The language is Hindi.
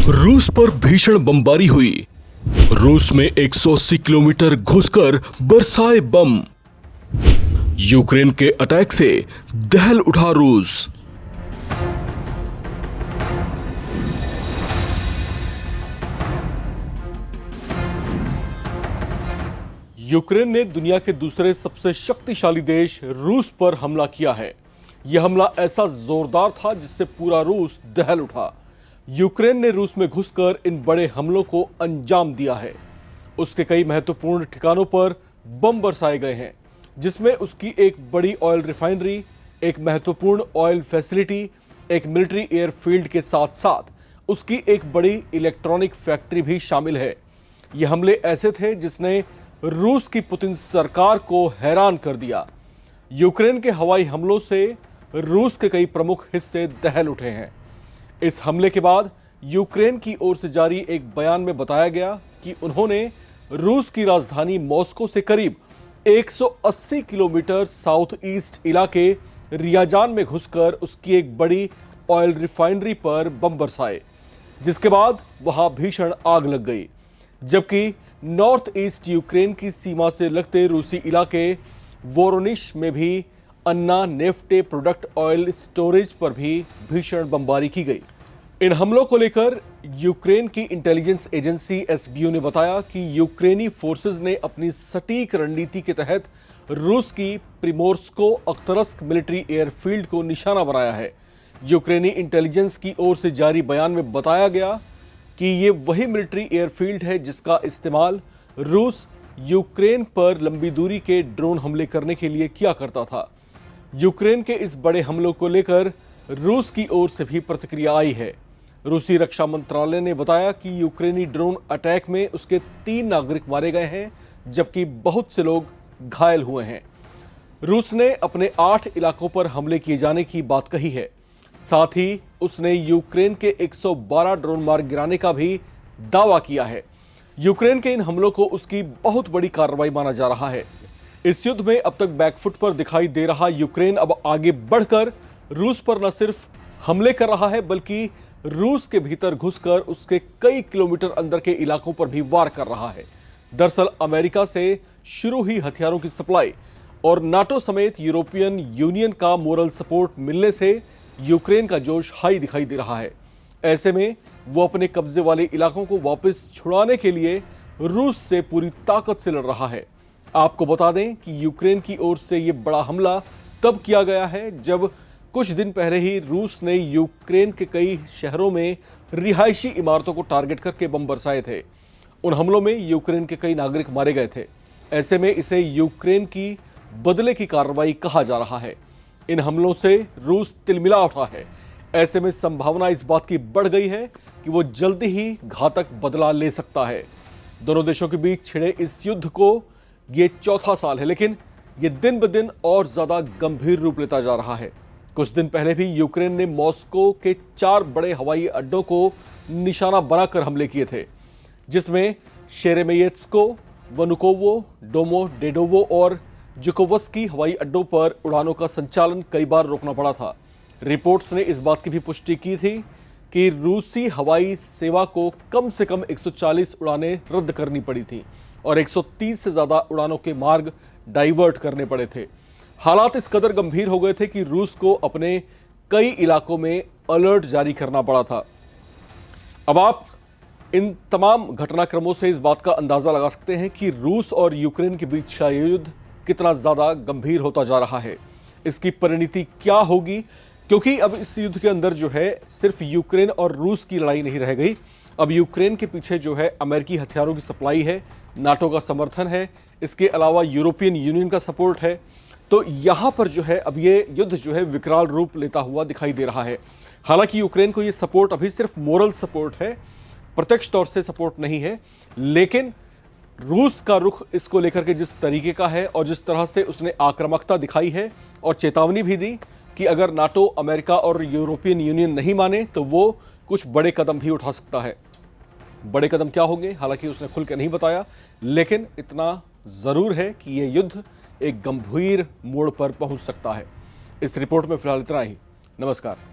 रूस पर भीषण बमबारी हुई। रूस में 180 किलोमीटर घुसकर बरसाए बम। यूक्रेन के अटैक से दहल उठा रूस। यूक्रेन ने दुनिया के दूसरे सबसे शक्तिशाली देश रूस पर हमला किया है। यह हमला ऐसा जोरदार था जिससे पूरा रूस दहल उठा। यूक्रेन ने रूस में घुसकर इन बड़े हमलों को अंजाम दिया है। उसके कई महत्वपूर्ण ठिकानों पर बम बरसाए गए हैं, जिसमें उसकी एक बड़ी ऑयल रिफाइनरी, एक महत्वपूर्ण ऑयल फैसिलिटी, एक मिलिट्री एयरफील्ड के साथ साथ उसकी एक बड़ी इलेक्ट्रॉनिक फैक्ट्री भी शामिल है। ये हमले ऐसे थे जिसने रूस की पुतिन सरकार को हैरान कर दिया। यूक्रेन के हवाई हमलों से रूस के कई प्रमुख हिस्से दहल उठे हैं। इस हमले के बाद यूक्रेन की ओर से जारी एक बयान में बताया गया कि उन्होंने रूस की राजधानी मॉस्को से करीब 180 किलोमीटर साउथ ईस्ट इलाके रियाजान में घुसकर उसकी एक बड़ी ऑयल रिफाइनरी पर बम बरसाए, जिसके बाद वहां भीषण आग लग गई। जबकि नॉर्थ ईस्ट यूक्रेन की सीमा से लगते रूसी इलाके वोरोनिश में भी अन्ना नेफ्टे प्रोडक्ट ऑयल स्टोरेज पर भी भीषण बमबारी की गई। इन हमलों को लेकर यूक्रेन की इंटेलिजेंस एजेंसी एसबीयू ने बताया कि यूक्रेनी फोर्सेज ने अपनी सटीक रणनीति के तहत रूस की प्रिमोर्स्को अख्तरस्क मिलिट्री एयरफील्ड को निशाना बनाया है। यूक्रेनी इंटेलिजेंस की ओर से जारी बयान में बताया गया कि ये वही मिलिट्री एयरफील्ड है जिसका इस्तेमाल रूस यूक्रेन पर लंबी दूरी के ड्रोन हमले करने के लिए किया करता था। यूक्रेन के इस बड़े हमलों को लेकर रूस की ओर से भी प्रतिक्रिया आई है। रूसी रक्षा मंत्रालय ने बताया कि यूक्रेनी ड्रोन अटैक में उसके 3 नागरिक मारे गए हैं, जबकि बहुत से लोग घायल हुए हैं। रूस ने अपने 8 इलाकों पर हमले किए जाने की बात कही है। साथ ही उसने यूक्रेन के 112 ड्रोन मार गिराने का भी दावा किया है। यूक्रेन के इन हमलों को उसकी बहुत बड़ी कार्रवाई माना जा रहा है। इस युद्ध में अब तक बैकफुट पर दिखाई दे रहा यूक्रेन अब आगे बढ़कर रूस पर न सिर्फ हमले कर रहा है, बल्कि रूस के भीतर घुसकर उसके कई किलोमीटर अंदर के इलाकों पर भी वार कर रहा है। दरअसल अमेरिका से शुरू ही हथियारों की सप्लाई और नाटो समेत यूरोपियन यूनियन का मोरल सपोर्ट मिलने से यूक्रेन का जोश हाई दिखाई दे रहा है। ऐसे में वो अपने कब्जे वाले इलाकों को वापस छुड़ाने के लिए रूस से पूरी ताकत से लड़ रहा है। आपको बता दें कि यूक्रेन की ओर से ये बड़ा हमला तब किया गया है जब कुछ दिन पहले ही रूस ने यूक्रेन के कई शहरों में रिहायशी इमारतों को टारगेट करके बम बरसाए थे। उन हमलों में यूक्रेन के कई नागरिक मारे गए थे। ऐसे में इसे यूक्रेन की बदले की कार्रवाई कहा जा रहा है। इन हमलों से रूस तिलमिला उठा है। ऐसे में संभावना इस बात की बढ़ गई है कि वो जल्दी ही घातक बदला ले सकता है। दोनों देशों के बीच छिड़े इस युद्ध को ये 4था साल है, लेकिन ये दिन ब दिन और ज्यादा गंभीर रूप लेता जा रहा है। कुछ दिन पहले भी यूक्रेन ने मॉस्को के 4 बड़े हवाई अड्डों को निशाना बनाकर हमले किए थे, जिसमें शेरेमेयेत्स्को, वनुकोवो, डोमोडेडोवो और जुकोवस्की हवाई अड्डों पर उड़ानों का संचालन कई बार रोकना पड़ा था। रिपोर्ट्स ने इस बात की भी पुष्टि की थी कि रूसी हवाई सेवा को कम से कम 140 उड़ानें रद्द करनी पड़ी थी और 130 से ज्यादा उड़ानों के मार्ग डाइवर्ट करने पड़े थे। हालात इस कदर गंभीर हो गए थे कि रूस को अपने कई इलाकों में अलर्ट जारी करना पड़ा था। अब आप इन तमाम घटनाक्रमों से इस बात का अंदाजा लगा सकते हैं कि रूस और यूक्रेन के बीच का युद्ध कितना ज्यादा गंभीर होता जा रहा है। इसकी परिणति क्या होगी, क्योंकि अब इस युद्ध के अंदर जो है सिर्फ यूक्रेन और रूस की लड़ाई नहीं रह गई। अब यूक्रेन के पीछे जो है अमेरिकी हथियारों की सप्लाई है, नाटो का समर्थन है, इसके अलावा यूरोपियन यूनियन का सपोर्ट है। तो यहां पर जो है अब ये युद्ध जो है विकराल रूप लेता हुआ दिखाई दे रहा है। हालांकि यूक्रेन को ये सपोर्ट अभी सिर्फ मोरल सपोर्ट है, प्रत्यक्ष तौर से सपोर्ट नहीं है, लेकिन रूस का रुख इसको लेकर के जिस तरीके का है और जिस तरह से उसने आक्रामकता दिखाई है और चेतावनी भी दी कि अगर नाटो, अमेरिका और यूरोपियन यूनियन नहीं माने तो वो कुछ बड़े कदम भी उठा सकता है। बड़े कदम क्या होंगे, हालांकि उसने खुल के नहीं बताया, लेकिन इतना जरूर है कि यह युद्ध एक गंभीर मोड़ पर पहुंच सकता है। इस रिपोर्ट में फिलहाल इतना ही। नमस्कार।